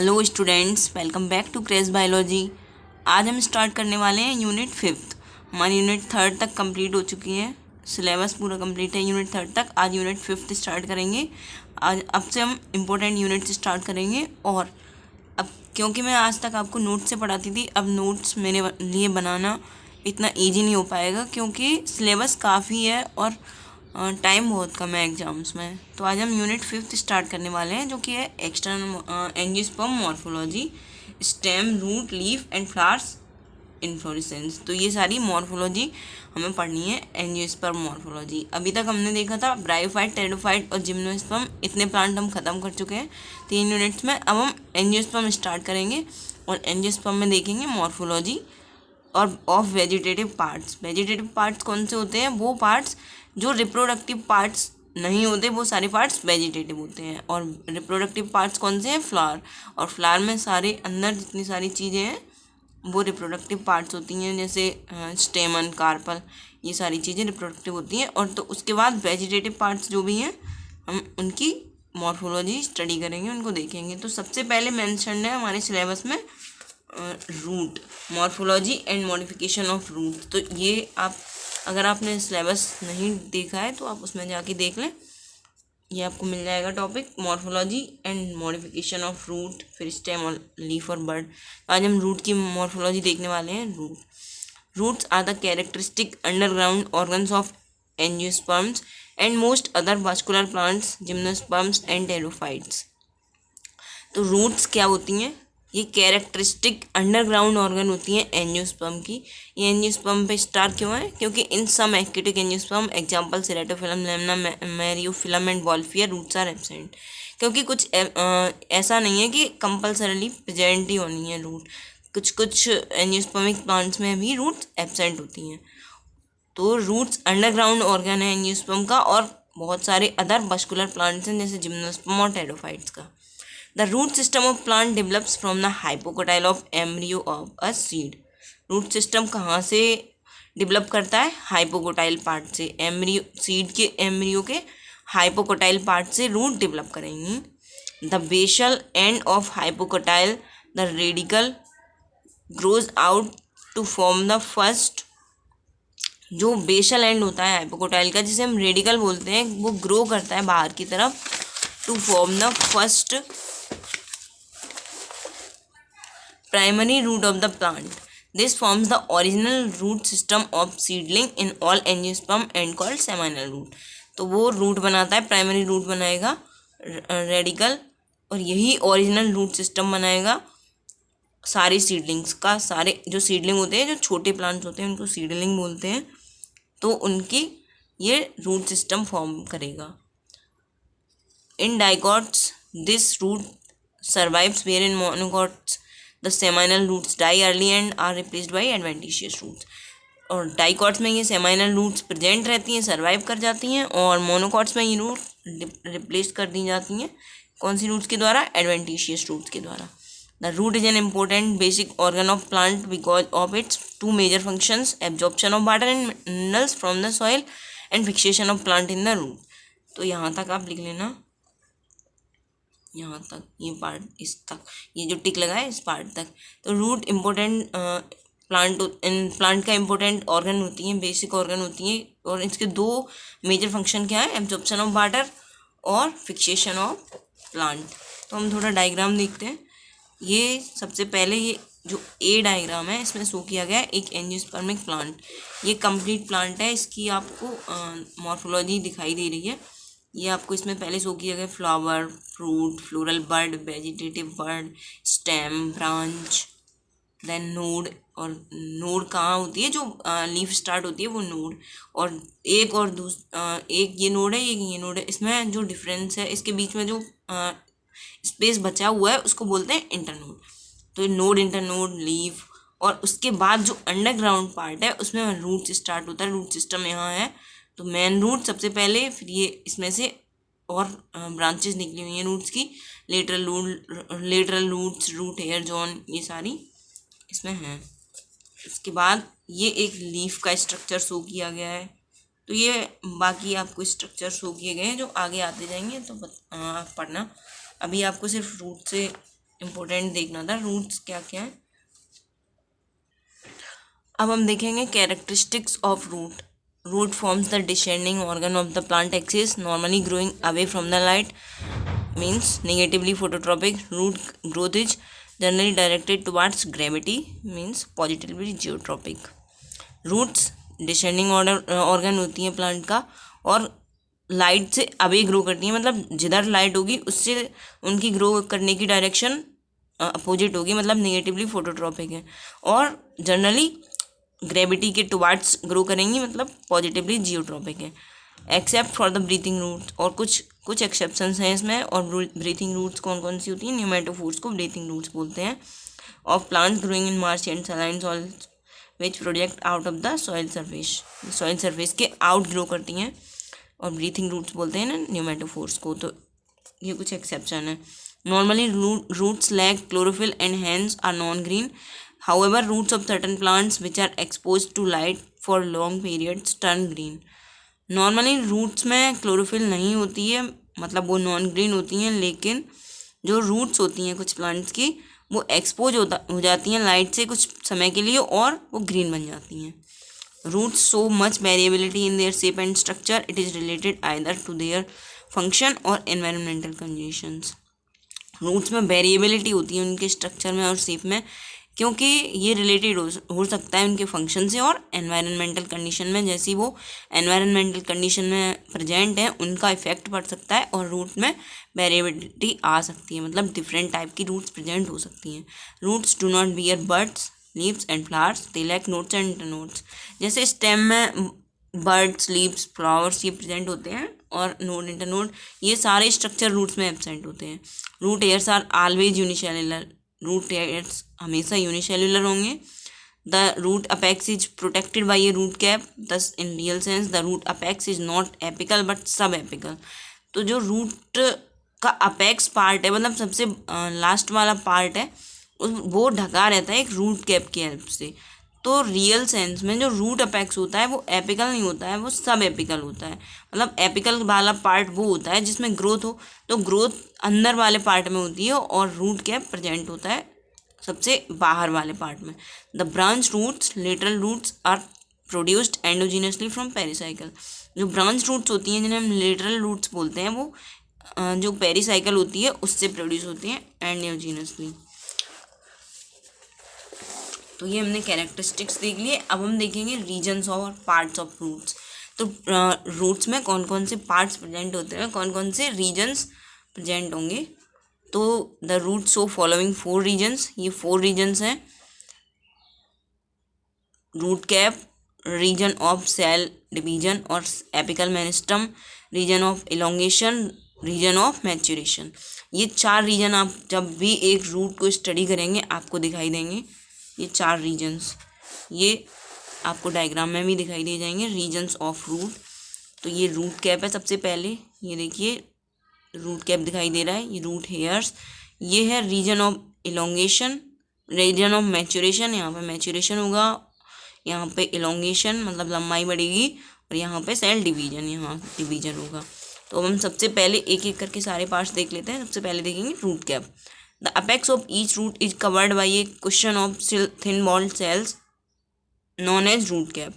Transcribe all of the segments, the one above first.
Hello students, welcome back to craze biology. आज हम start करने वाले हैं यूनिट 5। हमारी यूनिट 3 तक कंप्लीट हो चुकी है। सिलेबस पूरा कंप्लीट है यूनिट 3 तक। आज यूनिट 5 स्टार्ट करेंगे। आज अब से हम इम्पोर्टेंट यूनिट से स्टार्ट करेंगे। और अब क्योंकि मैं आज तक आपको नोट्स से पढ़ाती थी, अब नोट्स मेरे लिए बनाना इतना ईजी नहीं हो पाएगा क्योंकि सिलेबस काफ़ी है और टाइम बहुत कम है एग्जाम्स में। तो आज हम यूनिट 5 स्टार्ट करने वाले हैं, जो कि है external angiosperm morphology, stem, root, leaf and flowers, inflorescence. तो ये सारी मॉर्फोलॉजी हमें पढ़नी है, एंजियोस्पर्म मॉर्फोलॉजी। अभी तक हमने देखा था ब्रायोफाइट, टेरिडोफाइट और जिम्नोस्पर्म। इतने प्लांट हम खत्म कर चुके हैं 3 यूनिट्स में। अब हम एंजियोस्पर्म स्टार्ट करेंगे और एंजियोस्पर्म में देखेंगे मॉर्फोलॉजी और of vegetative parts. Vegetative parts कौन से होते हैं? वो पार्ट्स जो रिप्रोडक्टिव पार्ट्स नहीं होते, वो सारे पार्ट्स वेजिटेटिव होते हैं। और रिप्रोडक्टिव पार्ट्स कौन से हैं? फ्लावर। और फ्लावर में सारे अंदर जितनी सारी चीज़ें हैं वो रिप्रोडक्टिव पार्ट्स होती हैं, जैसे स्टेमन, कार्पल, ये सारी चीज़ें रिप्रोडक्टिव होती हैं। और तो उसके बाद वेजिटेटिव पार्ट्स जो भी हैं हम उनकी मॉर्फोलॉजी स्टडी करेंगे, उनको देखेंगे। तो सबसे पहले मेंशन है हमारे सिलेबस में root, morphology and modification of root. तो ये आप, अगर आपने सिलेबस नहीं देखा है तो आप उसमें जाके देख लें, ये आपको मिल जाएगा topic morphology and modification of root, फिर स्टेम और लीफ और बर्ड। आज हम रूट की मॉर्फोलॉजी देखने वाले हैं। Roots are the characteristic underground organs of angiosperms and most other vascular plants, gymnosperms and pteridophytes. तो रूट्स क्या होती हैं? ये कैरेक्टरिस्टिक अंडरग्राउंड ऑर्गन होती हैं एंजियोस्पर्म की। ये एंजियोस्पर्म पे स्टार क्यों है? क्योंकि in some aquatic angiosperm example Ceratophyllum, lamina, Myriophyllum and Wolffia roots are absent. क्योंकि कुछ ऐसा नहीं है कि कंपल्सरीली प्रेजेंट ही होनी है रूट। कुछ कुछ एंजियोस्पर्मिक प्लांट्स में भी रूट्स एब्सेंट होती हैं। तो रूट्स अंडरग्राउंड ऑर्गन है एंजियोस्पर्म का, और बहुत सारे अदर मस्कुलर प्लांट्स हैं जैसे जिम्नोस्पर्म और टेरिडोफाइट्स का। The root system of plant develops from the hypocotyle of embryo of a seed. Root system कहाँ से डिवेलप करता है? हाइपोकोटाइल पार्ट से। एम्ब्रियो, सीड के एम्ब्रियो के हाइपोकोटाइल पार्ट से रूट डेवलप करेंगी। The basal end of hypocotyl, the radicle grows out to form the first. जो बेसल एंड होता है हाइपोकोटाइल का, जिसे हम रेडिकल बोलते हैं, वो ग्रो करता है बाहर की तरफ to form the first primary root of the plant. This forms the original root system of seedling in all angiosperm and called seminal root. तो वो रूट बनाता है, प्राइमरी रूट बनाएगा रेडिकल, और यही ओरिजिनल रूट सिस्टम बनाएगा सारे seedlings का। सारे जो सीडलिंग होते हैं, जो छोटे प्लांट्स होते हैं, उनको सीडलिंग बोलते हैं। तो उनकी ये रूट सिस्टम फॉर्म करेगा। In dicots this root survives, where in monocots the seminal roots die early and are replaced by adventitious roots. और डाइकॉट्स में ये सेमाइनल रूट्स प्रेजेंट रहती हैं, सर्वाइव कर जाती हैं, और मोनोकॉट्स में ये रूट रिप्लेस कर दी जाती हैं। कौन सी रूट्स के द्वारा? एडवेंटिशियस रूट्स के द्वारा। The root is an important basic organ of plant because of its 2 major functions, absorption of water and minerals from the soil and fixation of plant in the root. तो यहाँ तक आप लिख लेना, यहाँ तक ये पार्ट, इस तक ये जो टिक लगा है इस पार्ट तक। तो रूट इम्पोर्टेंट प्लांट का इम्पोर्टेंट ऑर्गन होती हैं, बेसिक ऑर्गन होती हैं, और इसके 2 मेजर फंक्शन क्या है? एब्जॉर्प्शन ऑफ वाटर और फिक्सेशन ऑफ प्लांट। तो हम थोड़ा डायग्राम देखते हैं। ये सबसे पहले ये जो ए डायग्राम है, इसमें शो किया गया है एक एंजियोस्पर्मिक प्लांट। ये कंप्लीट प्लांट है, इसकी आपको मॉर्फोलॉजी दिखाई दे रही है। ये आपको इसमें पहले शो किया गया flower, fruit, floral bud, vegetative bud, stem, branch, then node. और नोड कहाँ होती है? जो लीफ स्टार्ट होती है वो नोड। और एक ये नोड है, एक ये नोड है। इसमें जो डिफरेंस है, इसके बीच में जो स्पेस बचा हुआ है उसको बोलते हैं इंटरनोड। तो नोड, इंटरनोड, लीफ, और उसके बाद जो अंडरग्राउंड पार्ट है उसमें रूट स्टार्ट होता है। रूट सिस्टम यहाँ है। तो मेन रूट सबसे पहले, फिर ये इसमें से और ब्रांचेस निकली हुई हैं रूट्स की, lateral roots, root hair zone, ये सारी इसमें हैं। इसके बाद ये एक लीफ का स्ट्रक्चर शो किया गया है। तो ये बाकी आपको स्ट्रक्चर शो किए गए हैं जो आगे आते जाएंगे, तो आप पढ़ना। अभी आपको सिर्फ रूट से इम्पोर्टेंट देखना था रूट्स क्या क्या है। अब हम देखेंगे characteristics of root. Root forms the descending organ of the plant axis, normally growing away from the light, means negatively phototropic. Root growth is generally directed towards gravity, means positively geotropic. Roots descending organ होती है plant का और light से away grow करती है, मतलब जिधर light होगी उससे उनकी ग्रो करने की डायरेक्शन अपोजिट होगी, मतलब नेगेटिवली फोटोट्रॉपिक है। और जनरली ग्रेविटी के टुवार्ड्स ग्रो करेंगी, मतलब पॉजिटिवली जियोट्रॉपिक है। Except for the breathing roots, और कुछ एक्सेप्शंस हैं इसमें। और ब्रीथिंग रूट्स कौन कौन सी होती हैं? न्यूमेटोफोर्स को ब्रीथिंग रूट्स बोलते हैं। Of plants growing in Marsh and saline soil which project out of the soil surface के आउट ग्रो करती हैं और ब्रीथिंग रूट्स बोलते हैं ना न्यूमेटोफोर्स को। तो ये कुछ एक्सेप्शन है। Normally roots lack chlorophyll and hence are non green. However roots of certain plants which are expose to light for long periods turn green. Normally roots में क्लोरोफिल नहीं होती है, मतलब वो नॉन ग्रीन होती हैं, लेकिन जो रूट्स होती हैं कुछ प्लांट्स की वो एक्सपोज हो जाती हैं लाइट से कुछ समय के लिए और वो ग्रीन बन जाती हैं। Roots show much variability in their shape and structure, it is related either to their function और एनवायरमेंटल कंडीशंस। रूट्स में वेरिएबिलिटी होती है उनके स्ट्रक्चर में और शेप में, क्योंकि ये रिलेटेड हो सकता है उनके फंक्शन से और एनवायरमेंटल कंडीशन में। जैसी वो एनवायरमेंटल कंडीशन में प्रेजेंट है उनका इफेक्ट पड़ सकता है और रूट में वेरिएबिलिटी आ सकती है, मतलब डिफरेंट टाइप की रूट्स प्रेजेंट हो सकती हैं। Roots do not bear buds, leaves and flowers, they lack nodes and internodes. जैसे स्टेम में बर्ड्स, लीव्स, फ्लावर्स ये प्रेजेंट होते हैं और नोड, इंटरनोड ये सारे स्ट्रक्चर रूट्स में एब्सेंट होते हैं। Root hairs are always unicellular, root hairs हमेशा यूनिसेलुलर होंगे। The root apex is protected by a root cap, thus in real sense the root apex is not apical but sub apical. तो जो root का apex part है, मतलब सबसे last वाला part है, वो ढका रहता है एक रूट कैप की हेल्प से। तो रियल सेंस में जो रूट अपेक्स होता है वो एपिकल नहीं होता है, वो सब एपिकल होता है। मतलब एपिकल वाला पार्ट वो होता है जिसमें ग्रोथ हो, तो ग्रोथ अंदर वाले पार्ट में होती है और रूट कैप प्रेजेंट होता है सबसे बाहर वाले पार्ट में। The branch roots, lateral roots are produced endogenously from pericycle. जो ब्रांच रूट्स होती हैं जिन्हें हम लेटरल रूट्स बोलते हैं, वो जो पेरिसाइकिल होती है उससे प्रोड्यूस होती हैं एंडोजीनियसली। तो ये हमने कैरेक्टरिस्टिक्स देख लिए। अब हम देखेंगे रीजन्स और पार्ट्स ऑफ रूट्स। तो रूट्स में कौन कौन से पार्ट्स प्रेजेंट होते हैं, कौन कौन से रीजन्स प्रेजेंट होंगे। तो the root show following 4 regions, ये 4 रीजन्स हैं। Root cap, region of cell division और apical meristem, region of elongation, region of maturation. ये 4 रीजन आप जब भी एक रूट को स्टडी करेंगे आपको दिखाई देंगे। ये 4 रीजन्स ये आपको डायग्राम में भी दिखाई दे जाएंगे, रीजन्स ऑफ रूट। तो ये रूट कैप है सबसे पहले, ये देखिए रूट कैप दिखाई दे रहा है, ये रूट हेयर्स। ये है region of elongation, region of maturation, यहाँ पे मैच्योरेशन होगा, यहाँ पे इलोंगेशन मतलब लंबाई बढ़ेगी, और यहाँ पे सेल डिवीजन, यहाँ डिवीजन होगा। तो हम सबसे पहले एक एक करके सारे पार्ट्स देख लेते हैं। सबसे पहले देखेंगे root cap. The apex of each root is covered by a cushion of thin walled cells known as root cap.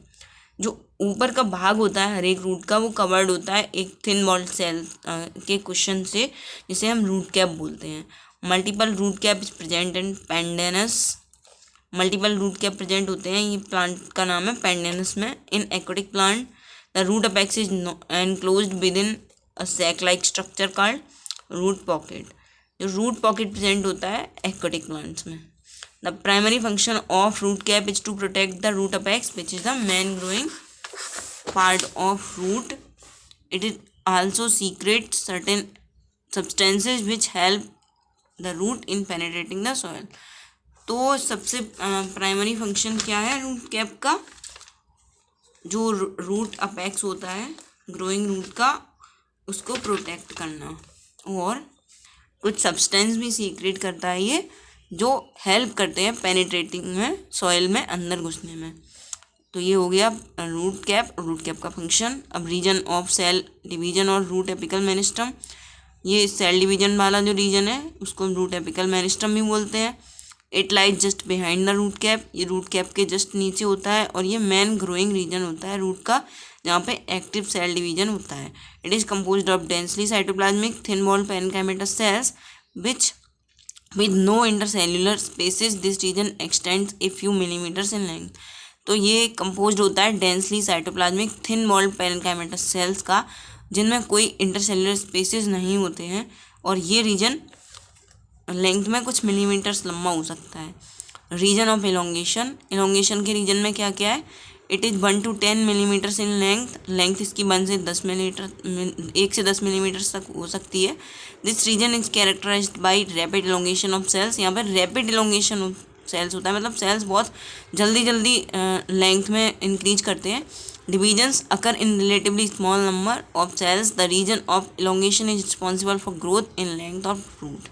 जो ऊपर का भाग होता है हर एक रूट का वो कवर्ड होता है एक थिन वॉल्ड सेल के कुशन से, जिसे हम रूट कैप बोलते हैं। Multiple root cap is present in Pandanus, multiple root cap present होते हैं, ये प्लांट का नाम है पेंडेनस में। In aquatic plant the root apex is enclosed within a sac like structure called root pocket. जो रूट पॉकेट प्रेजेंट होता है एक्वेटिक प्लांट्स में। The primary function of root cap is to protect the root apex which is the main growing part of root. It is also secrete certain substances which help the root in penetrating the soil. तो सबसे primary function क्या है root cap का? जो root apex होता है growing root का, उसको प्रोटेक्ट करना, और कुछ सब्सटेंस भी सीक्रेट करता है ये, जो हेल्प करते हैं पेनिट्रेटिंग में, सॉइल में अंदर घुसने में। तो ये हो गया रूट कैप का फंक्शन। अब रीजन ऑफ सेल डिवीजन और रूट एपिकल मेरिस्टम। ये सेल डिवीजन वाला जो रीजन है उसको हम रूट एपिकल मेरिस्टम भी बोलते हैं। It lies just behind the root cap, ये रूट कैप के जस्ट नीचे होता है और ये मेन ग्रोइंग रीजन होता है रूट का, जहाँ पे एक्टिव सेल डिवीजन होता है। It is composed of densely cytoplasmic thin wall parenchymatous cells which with no intercellular spaces, this region extends a few millimetres in length. तो ये कंपोज्ड होता है densely cytoplasmic thin walled parenchymatous cells का, जिनमें कोई intercellular spaces नहीं होते हैं और ये रीजन लेंथ में कुछ मिलीमीटर्स लंबा हो सकता है। रीजन ऑफ एलोंगेशन, एलोंगेशन के रीजन में क्या क्या है? It is 1 to 10 millimetres in length इसकी 1 से 10 मिलीमीटर 1 से 10 मिलीमीटर्स तक हो सकती है। This region is characterised by rapid elongation of cells, यहाँ पर रैपिड एलोंगेशन ऑफ सेल्स होता है, मतलब सेल्स बहुत जल्दी लेंथ में इंक्रीज करते हैं। Divisions occur in relatively small number of cells, the region of elongation is responsible for growth in length of root.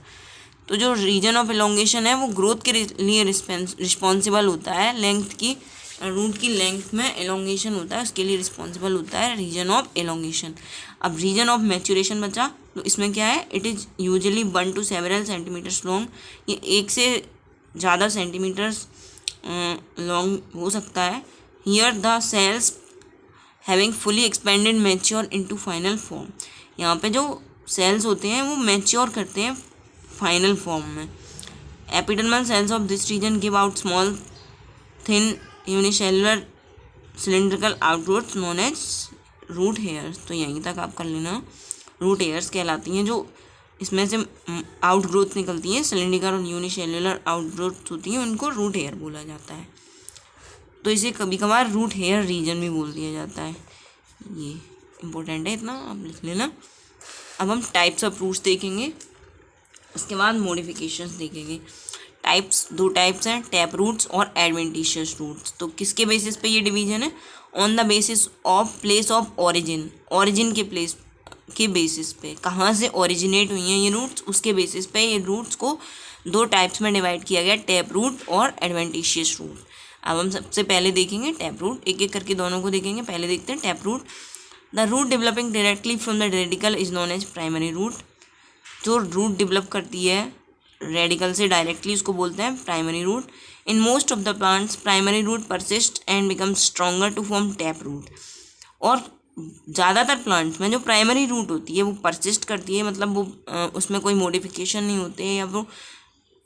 तो जो रीजन ऑफ एलोंगेशन है वो ग्रोथ के लिए रिस्पॉन्सिबल होता है, लेंथ की रूट की लेंथ में एलोंगेशन होता है उसके लिए रिस्पॉन्सिबल होता है रीजन ऑफ एलोंगेशन। अब रीजन ऑफ मैच्योरेशन बचा, तो इसमें क्या है? It is usually 1 to several centimetres long, ये 1 से ज़्यादा सेंटीमीटर्स लॉन्ग हो सकता है। Here the cells having fully expanded mature into final form, यहाँ पे जो सेल्स होते हैं वो मैच्योर करते हैं फाइनल फॉर्म में। Epidermal cells of this region give out small thin unicellular cylindrical outgrowth known as root hairs. तो यहीं तक आप कर लेना, रूट हेयर्स कहलाती हैं जो इसमें से आउटग्रोथ निकलती है, सिलेंड्रिकल और यूनिसेलुलर आउटग्रोथ होती हैं, उनको रूट हेयर बोला जाता है। तो इसे कभी कभार रूट हेयर रीजन भी बोल दिया जाता है। ये इम्पोर्टेंट है, इतना आप लिख लेना। अब हम टाइप्स ऑफ रूट्स देखेंगे, उसके बाद मॉडिफिकेशंस देखेंगे। टाइप्स, 2 टाइप्स हैं, टैप रूट्स और एडवेंटिशियस रूट्स। तो किसके बेसिस पे ये डिवीजन है? On the basis of place of origin, origin के प्लेस के बेसिस पे, कहाँ से ओरिजिनेट हुई हैं ये रूट्स, उसके बेसिस पे ये रूट्स को 2 टाइप्स में डिवाइड किया गया, टैप रूट और एडवेंटिशियस रूट। अब हम सबसे पहले देखेंगे टैप रूट, एक एक करके दोनों को देखेंगे। पहले देखते हैं tap root. The root developing directly from the radicle is known as primary root. जो रूट डेवलप करती है रेडिकल से डायरेक्टली उसको बोलते हैं primary root. In most of the plants primary root persist and become stronger to form tap root. और ज़्यादातर plants में जो प्राइमरी रूट होती है वो परसिस्ट करती है, मतलब वो उसमें कोई मॉडिफिकेशन नहीं होते हैं या वो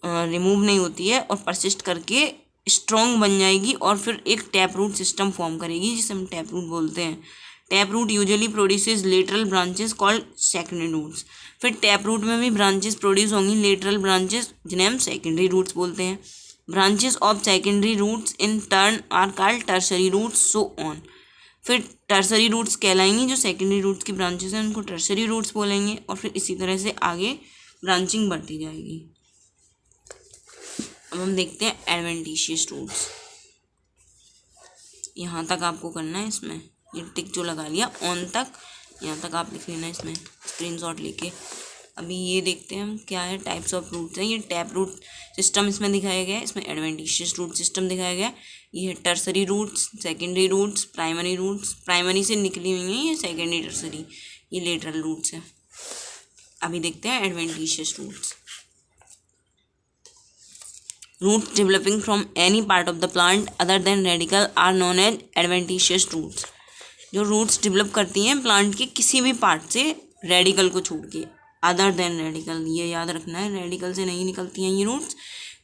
रिमूव नहीं होती है, और परसिस्ट करके स्ट्रॉन्ग बन जाएगी और फिर एक टैप रूट सिस्टम फॉर्म करेगी जिसे हम टैप रूट बोलते हैं। Tap root usually produces lateral branches called secondary roots. फिर टैप रूट में भी ब्रांचेस प्रोड्यूस होंगी, लेटरल ब्रांचेस, जिन्हें हम सेकेंडरी रूट्स बोलते हैं। Branches of secondary roots in turn are called tertiary roots, so on. फिर टर्सरी रूट्स कहलाएंगी, जो सेकेंडरी रूट्स की ब्रांचेस हैं उनको टर्सरी रूट्स बोलेंगे, और फिर इसी तरह से आगे ब्रांचिंग बढ़ती जाएगी। अब हम देखते हैं एडवेंटिशियस रूट्स। यहाँ तक आपको करना है, इसमें ये टिक जो लगा लिया ऑन तक, यहाँ तक आप लिख लेना इसमें स्क्रीनशॉट लेके। अभी ये देखते हैं हम क्या है, टाइप्स ऑफ रूट्स हैं। ये टैप रूट सिस्टम इसमें दिखाया गया है, इसमें एडवेंटिशियस रूट सिस्टम दिखाया गया है। ये है tertiary roots, secondary roots, primary roots, primary से निकली हुई हैं ये सेकेंडरी, टर्सरी, ये लेटरल रूट्स हैं। अभी देखते हैं adventitious roots. Roots developing from any part of the plant other than radicle are known as adventitious roots. जो रूट्स डेवलप करती हैं प्लांट के किसी भी पार्ट से रेडिकल को छोड़ के, अदर देन रेडिकल, ये याद रखना है, रेडिकल से नहीं निकलती हैं ये रूट्स,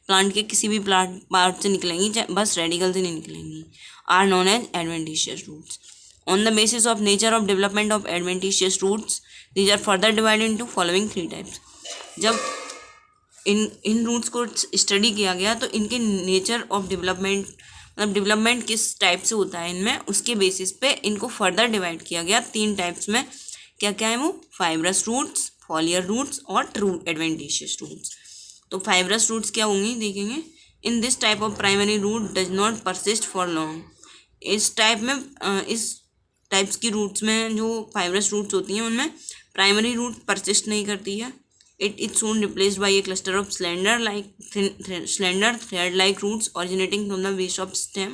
प्लांट के किसी भी पार्ट से निकलेंगी, बस रेडिकल से नहीं निकलेंगी, are known as adventitious roots. On the basis of nature of development of adventitious roots these are further divided into following 3 types. जब इन रूट्स को स्टडी किया गया तो इनके नेचर ऑफ डेवलपमेंट, मतलब डेवलपमेंट किस टाइप से होता है इनमें, उसके बेसिस पे इनको फर्दर डिवाइड किया गया 3 टाइप्स में। क्या क्या है वो? फाइब्रस रूट्स, फॉलियर रूट्स और ट्रू एडवेंटिशियस रूट्स। तो फाइब्रस रूट्स क्या होंगी देखेंगे। In this type of primary root does not persist for long. इस टाइप्स की रूट्स में जो फाइब्रस रूट्स होती हैं उनमें प्राइमरी रूट परसिस्ट नहीं करती है। It is soon replaced by a cluster of slender thread-like roots originating from the base of stem।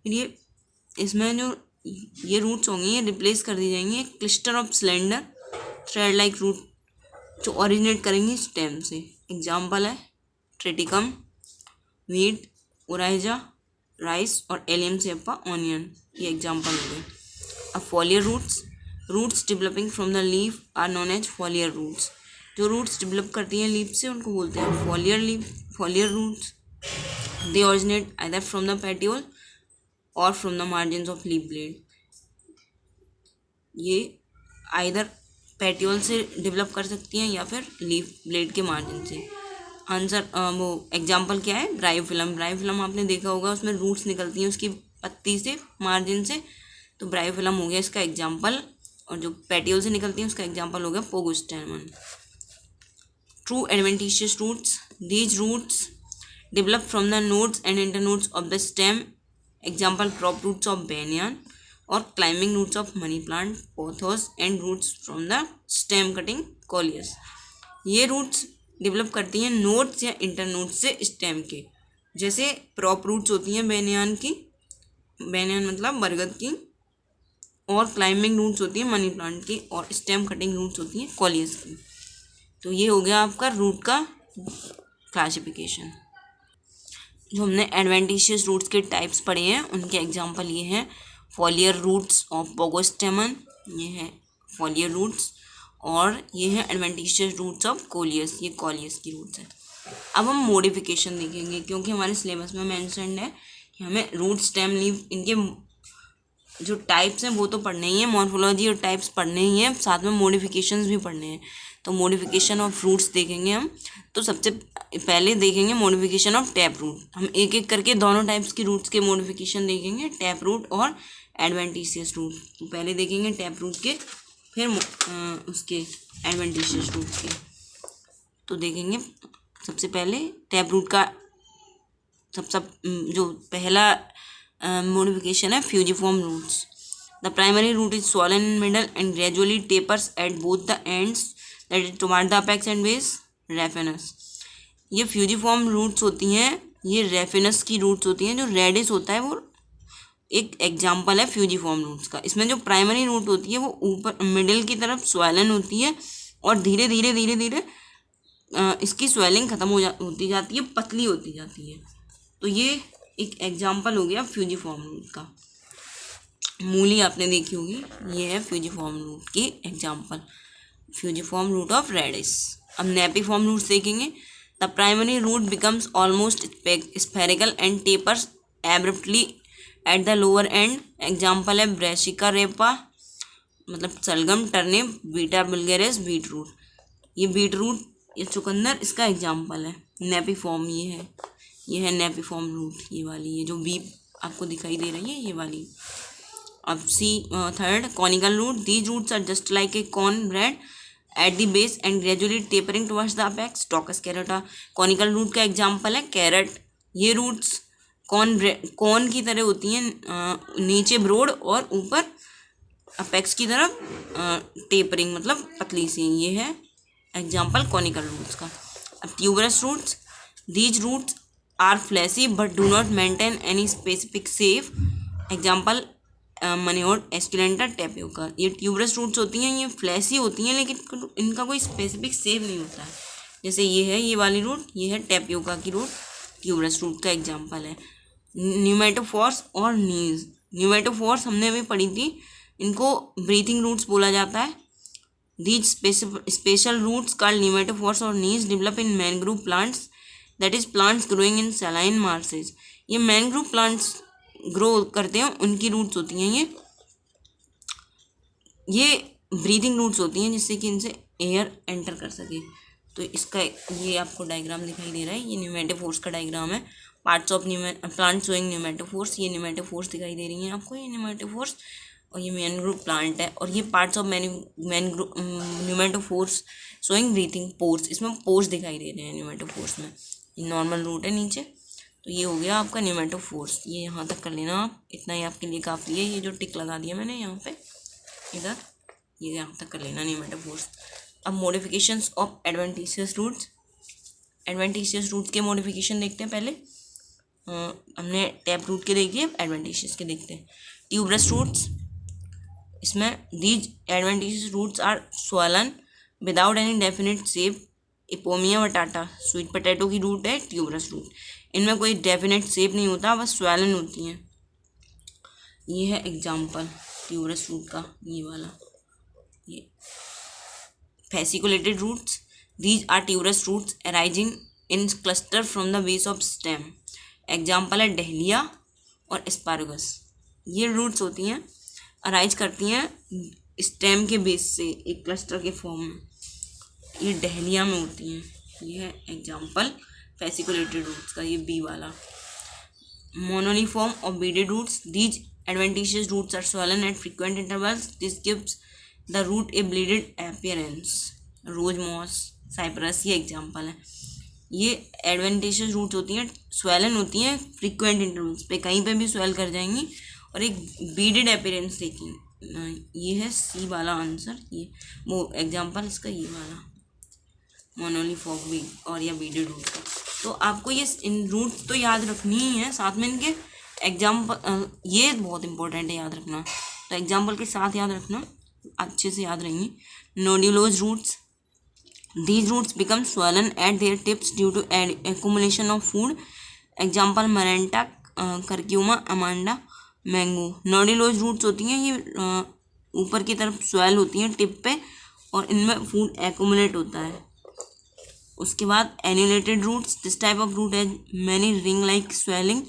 फिर ये इसमें जो ये रूट्स होंगी ये रिप्लेस कर दी जाएंगी एक cluster of slender thread like root जो ओरिजिनेट करेंगी स्टेम से। एग्जाम्पल है ट्रिटिकम, वीट, ओराइजा, राइस और एलियम सेपा, ऑनियन, ये एग्जाम्पल हो गए। अब foliar roots, roots developing from the leaf are known as foliar roots. जो रूट्स डेवलप करती हैं लीफ से उनको बोलते हैं foliar leaf, foliar roots. They originate either from the petiole और from the margin of leaf blade. ये either petiole से डेवलप कर सकती हैं या फिर लीफ ब्लेड के मार्जिन से। आंसर वो एग्जाम्पल क्या है, ब्रायोफिलम। ब्रायोफिलम आपने देखा होगा, उसमें रूट्स निकलती हैं उसकी पत्ती से, मार्जिन से, तो ब्रायोफिलम हो गया इसका एग्जाम्पल। और जो पेटियोल से निकलती हैं उसका एग्जाम्पल हो गया Pogostemon. True adventitious roots, these roots develop from the nodes and internodes of the stem. Example crop roots of banyan और climbing roots of money plant, Pothos and roots from the stem cutting Coleus. ये roots develop करती हैं nodes या internodes से stem के। जैसे prop roots होती हैं बेनियन की, बेनियन मतलब बरगद की, और क्लाइंबिंग रूट्स होती हैं मनी प्लांट की, और स्टेम कटिंग रूट्स होती हैं कोलियस की। तो ये हो गया आपका रूट का क्लासिफिकेशन। जो हमने एडवेंटिशियस रूट्स के टाइप्स पढ़े हैं उनके एग्जाम्पल ये हैं फॉलियर रूट्स ऑफ पोगोस्टेमन, ये है फॉलियर रूट्स, और ये है एडवेंटिशियस रूट्स ऑफ कोलियस, ये कोलियस की रूट्स है। अब हम मॉडिफिकेशन देखेंगे क्योंकि हमारे सिलेबस में मेंशन्ड है कि हमें रूट, स्टेम, लीफ, इनके जो टाइप्स हैं वो तो पढ़ने ही है, मॉर्फोलॉजी और टाइप्स पढ़ने ही हैं, साथ में मॉडिफिकेशंस भी पढ़ने हैं। तो मॉडिफिकेशन ऑफ रूट्स देखेंगे हम। तो सबसे पहले देखेंगे मॉडिफिकेशन ऑफ टैप रूट। हम एक एक करके दोनों टाइप्स की रूट्स के मॉडिफिकेशन देखेंगे, टैप रूट और एडवेंटिशियस रूट। तो पहले देखेंगे टैप रूट के, फिर उसके एडवेंटिशियस रूट के। तो देखेंगे सबसे पहले टैप रूट का सब जो पहला मॉडिफिकेशन है fusiform roots. The primary root is swollen in middle and gradually tapers at both the ends, that is toward the apex and base, raffinus। ये फ्यूजिफॉर्म रूट्स होती हैं, ये रेफिनस की रूट्स होती हैं। जो रेडिस होता है वो एक एग्जाम्पल है फ्यूजिफॉर्म रूट्स का। इसमें जो प्राइमरी रूट होती है वो ऊपर मिडिल की तरफ स्वैलन होती है और धीरे धीरे धीरे धीरे इसकी स्वेलिंग खत्म होती जाती है, पतली होती जाती है। तो ये एक एग्जाम्पल हो गया फ्यूजिफॉर्म रूट का। मूली आपने देखी होगी, ये है फ्यूजिफॉर्म रूट की example, fusiform root of radish. अब नेपिफॉर्म रूट्स देखेंगे। The primary root becomes almost spherical and tapers abruptly at the lower end. Example है ब्रेसिका रेपा, मतलब सलगम, turnip, Beta vulgaris, beetroot. ये बीट रूट, ये चुकंदर, इसका एग्जाम्पल है। नेपिफॉर्म ये है नेपिफॉर्म रूट, ये वाली, ये जो बी आपको दिखाई दे रही है ये वाली। अब third conical root, these roots are just like a corn bread at the base and gradually tapering towards the apex, Daucus carota. Conical root का एग्जाम्पल है कैरेट। ये रूट्स कॉर्न की तरह होती हैं, नीचे ब्रॉड और ऊपर अपेक्स की तरफ टेपरिंग, मतलब पतली सी। ये है एग्जाम्पल कॉनिकल रूट्स का। अब tuberous roots, these roots are fleshy but do not maintain any specific shape. Example Manihot, esculenta, tapioca. ये ट्यूबरस रूट्स होती हैं, ये फ्लैशी होती हैं लेकिन इनका कोई स्पेसिफिक शेप नहीं होता है। जैसे ये है ये वाली रूट, ये है टेपियोका की रूट, ट्यूबरस रूट का एग्जाम्पल है। न्यूमेटोफोर्स और नीज, न्यूमेटोफोर्स हमने अभी पढ़ी थी, इनको ब्रीथिंग रूट्स बोला जाता है। These special roots called pneumatophores or knees develop in mangrove plants, that is plants growing in saline marshes। ये mangrove plants ग्रो करते हैं, उनकी रूट्स होती हैं ये ब्रीथिंग रूट्स होती हैं जिससे कि इनसे एयर एंटर कर सके। तो इसका ये आपको डायग्राम दिखाई दे रहा है, ये न्यूमेटोफोर्स का डायग्राम है। Parts of plant showing pneumatophores, ये न्यूमेटोफोर्स दिखाई दे रही हैं आपको, ये न्यूमेटोफोर्स, और ये मैनग्रोव प्लांट है। और ये parts of mangrove pneumatophores showing breathing pores, इसमें पोर्स दिखाई दे रहे हैं न्यूमेटोफोर्स में। ये नॉर्मल रूट है नीचे। तो ये हो गया आपका न्यूमेटोफोर्स। ये यहाँ तक कर लेना आप, इतना ही आपके लिए काफ़ी है। ये जो टिक लगा दिया मैंने यहाँ पे इधर, ये यहाँ तक कर लेना न्यूमेटोफोर्स। अब modifications of adventitious roots, adventitious roots के मॉडिफिकेशन देखते हैं। पहले हमने टैप रूट के देख दिए, एडवेंटिशियस के देखते हैं। ट्यूबरस रूट्स, इसमें these adventitious roots are swollen without any definite shape. Ipomoea batatas sweet potato की रूट है ट्यूबरस रूट, इनमें कोई डेफिनेट शेप नहीं होता, बस स्वलन होती हैं। ये है एग्जाम्पल ट्यूबरस रूट का, ये वाला, ये fasciculated roots. These are tuberous roots arising in cluster from the base of stem. Example है डहलिया और एस्पारगस। ये रूट्स होती हैं, अराइज करती हैं स्टेम के बेस से एक क्लस्टर के फॉर्म में, ये डहलिया में होती हैं। ये है एग्जाम्पल फैसिकुलेटेड रूट्स का, ये बी वाला। मोनोनिफॉर्म और beaded roots, these adventitious roots are swollen at frequent intervals, this gives the root a beaded appearance. Rose moss cypress ये एग्जाम्पल है। ये एडवेंटिशियस रूट्स होती हैं, स्वेलन होती हैं फ्रीक्वेंट इंटरवल्स पे, कहीं पे भी स्वेल कर जाएंगी और एक बीडेड अपीयरेंस देखेंगे। ये है सी वाला आंसर, ये वो एग्जाम्पल इसका ये वाला मोनोलिफॉर्म भी और या बीडेड रूट का। तो आपको ये इन रूट्स तो याद रखनी ही है, साथ में इनके एग्जाम्पल, ये बहुत इंपॉर्टेंट है याद रखना, तो एग्जाम्पल के साथ याद रखना, अच्छे से याद रहेंगी। Nodulose roots, these roots become swollen at their tips due to accumulation of food. Example Maranta, Curcuma, amada, mango. Nodulose roots होती हैं, ये ऊपर की तरफ स्वेल होती हैं टिप पे और इनमें फूड एक्यूमुलेट होता है। उसके बाद annulated roots, this type of root has many ring like swelling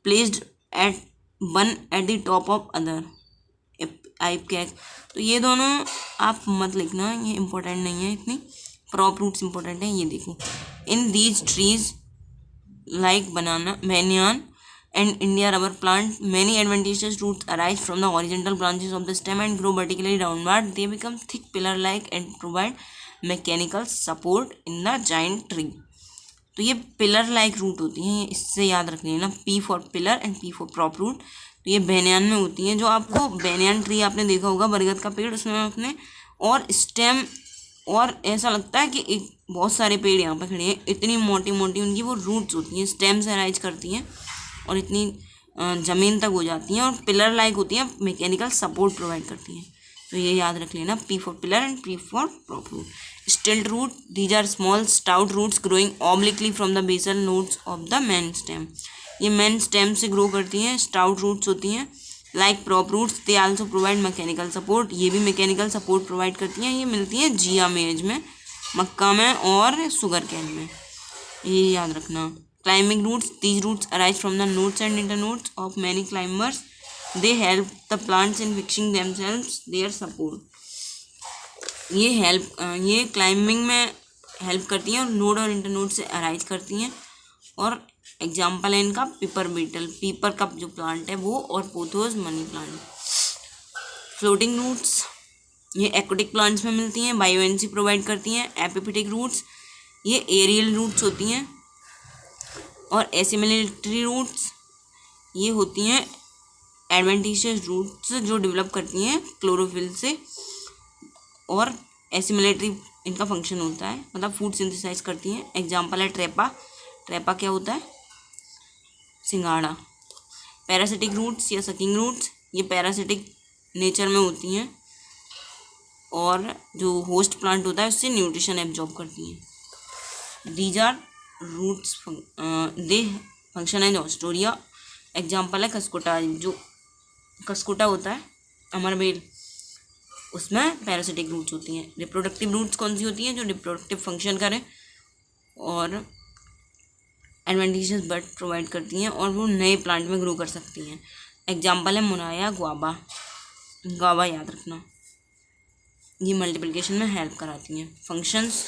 placed at one at the top of other ipecac. तो ये दोनों आप मत लिखना, ये इंपॉर्टेंट नहीं है इतनी, प्रॉप रूट्स इंपॉर्टेंट है। ये देखो, in these trees like banana, banyan and India rubber plant, many adventitious roots arise from the horizontal branches of the stem and grow vertically downward. They become thick pillar-like and provide mechanical support in the giant tree. तो ये pillar like root होती हैं, इससे याद रख लेना, P for pillar and P for prop root. तो ये बेनियान में होती हैं, जो आपको बेनियान ट्री आपने देखा होगा, बरगद का पेड़, उसमें आपने और स्टेम, और ऐसा लगता है कि एक बहुत सारे पेड़ यहाँ पर खड़े हैं, इतनी मोटी मोटी उनकी वो रूट्स होती हैं, स्टेम से अराइज करती हैं और इतनी ज़मीन तक हो जाती हैं और पिलर लाइक होती हैं, मैकेनिकल सपोर्ट प्रोवाइड करती हैं। तो ये याद रख लेना, P for pillar and P for prop root. Stilt root, these are small stout roots growing obliquely from the basal nodes of the main stem. ये मेन स्टेम से ग्रो करती हैं, स्टाउट रूट्स होती हैं। Like prop roots, they also provide mechanical support, ये भी mechanical support provide करती हैं। ये मिलती हैं जिया मेज में, मक्का में और शुगर कैन में, ये याद रखना। Climbing roots, these roots arise from the nodes and internodes of many climbers, they help the plants in fixing themselves their support. ये क्लाइंबिंग में हेल्प करती हैं और नोड और इंटरनोड से अराइज करती हैं। और एग्जाम्पल है इनका पीपर बीटल, पीपर का जो प्लांट है वो, और pothos money plant. Floating roots, ये एक्वेटिक प्लांट्स में मिलती हैं, बायोएनर्जी प्रोवाइड करती हैं। एपिफिटिक रूट्स, ये एरियल रूट्स होती हैं। और एसिमिलेटरी रूट्स, ये होती हैं एडवेंटिशियस रूट्स जो डेवलप करती हैं क्लोरोफिल से, और एसिमिलेटरी इनका फंक्शन होता है, मतलब फूड सिंथेसाइज करती हैं। एग्जाम्पल है ट्रेपा, ट्रेपा क्या होता है, सिंगाड़ा। पैरासिटिक रूट्स या सकिंग रूट्स, ये पैरासिटिक नेचर में होती हैं और जो होस्ट प्लांट होता है उससे न्यूट्रिशन एब्जॉर्ब करती हैं। These are roots, they function as haustoria. Example है खसकोटा, जो खसकोटा होता है अमरबेल, उसमें पैरासिटिक रूट्स होती हैं। रिप्रोडक्टिव रूट्स कौन सी होती हैं, जो रिप्रोडक्टिव फंक्शन करें और एडवेंटिशियस बर्ड प्रोवाइड करती हैं और वो नए प्लांट में ग्रो कर सकती हैं। एग्जाम्पल है मुनाया, गुआवा, गुआवा याद रखना, ये मल्टीप्लिकेशन में हेल्प कराती हैं। फंक्शंस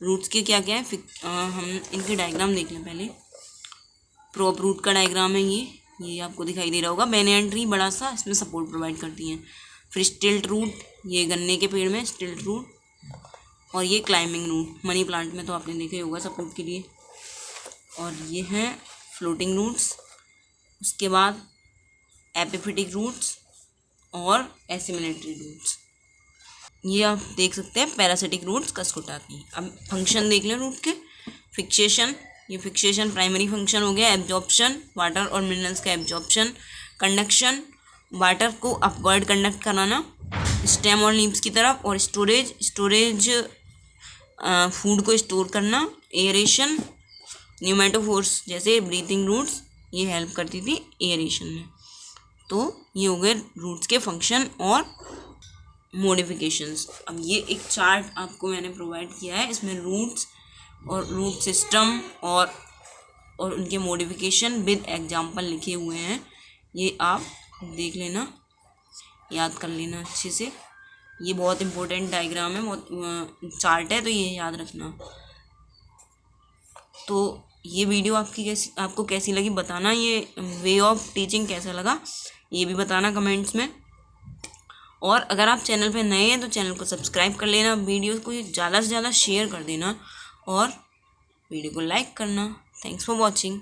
रूट्स के क्या क्या है, हम इनके डायग्राम देख लें पहले। प्रॉप रूट का डायग्राम है ये आपको दिखाई दे रहा होगा। बेनियन ट्री बड़ा सा, इसमें सपोर्ट प्रोवाइड करती हैं। फिर स्टिल्ट रूट, ये गन्ने के पेड़ में स्टिल्ट रूट, और ये क्लाइंबिंग रूट, मनी प्लांट में तो आपने देखा ही होगा सपोर्ट के लिए। और ये हैं फ्लोटिंग रूट्स, उसके बाद एपिफिटिक रूट्स और एसिमिलेटरी रूट्स। ये आप देख सकते हैं पैरासिटिक रूट्स खसकोटा की। अब फंक्शन देख लें रूट के। फिक्सेशन, ये फिक्सेशन प्राइमरी फंक्शन हो गया, एब्जॉर्प्शन, वाटर और मिनरल्स का एब्जॉर्प्शन। कंडक्शन, वाटर को अपवर्ड कंडक्ट कराना स्टेम और लीव्स की तरफ, और स्टोरेज फूड को स्टोर करना, एयरेशन, न्यूमेटोफोर्स जैसे ब्रीथिंग रूट्स ये हेल्प करती थी एयरेशन में। तो ये हो गए रूट्स के फंक्शन और मॉडिफिकेशंस। अब ये एक चार्ट आपको मैंने प्रोवाइड किया है, इसमें रूट्स और रूट सिस्टम और उनके मॉडिफिकेशन विद एग्जांपल लिखे हुए हैं। ये आप देख लेना, याद कर लेना अच्छे से। ये बहुत इम्पोर्टेंट डायग्राम है, बहुत चार्ट है, तो ये याद रखना। तो ये वीडियो आपको कैसी लगी बताना। ये वे ऑफ टीचिंग कैसा लगा ये भी बताना कमेंट्स में। और अगर आप चैनल पे नए हैं तो चैनल को सब्सक्राइब कर लेना, वीडियो को ज़्यादा से ज़्यादा शेयर कर देना और वीडियो को लाइक करना। Thanks for watching.